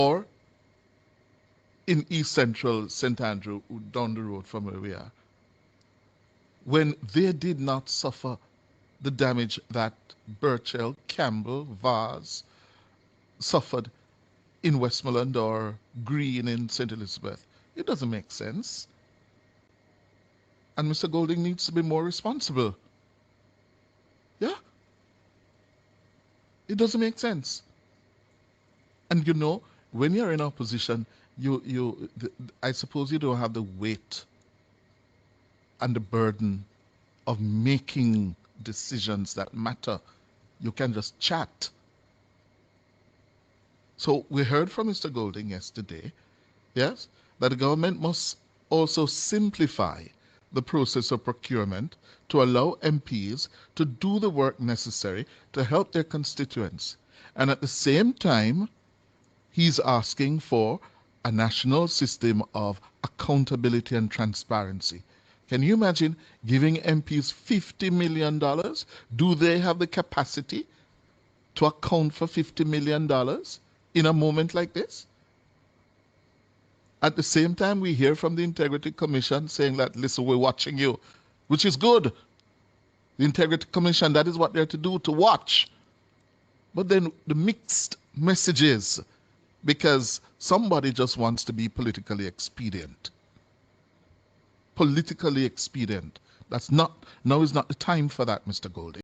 or in East Central St. Andrew, down the road from where we are, when they did not suffer the damage that Burchell, Campbell, Vaz suffered in Westmoreland or Green in St. Elizabeth. It doesn't make sense. And Mr. Golding needs to be more responsible. Yeah? It doesn't make sense. And you know, when you're in opposition, I suppose you don't have the weight and the burden of making decisions that matter. You can just chat. So we heard from Mr. Golding yesterday, yes, that the government must also simplify the process of procurement to allow MPs to do the work necessary to help their constituents. And at the same time, he's asking for a national system of accountability and transparency. Can you imagine giving MPs $50 million? Do they have the capacity to account for $50 million in a moment like this? At the same time, we hear from the Integrity Commission saying that, listen, we're watching you, which is good. The Integrity Commission, that is what they're to do, to watch. But then the mixed messages, because somebody just wants to be politically expedient. Politically expedient. Now is not the time for that, Mr. Golding.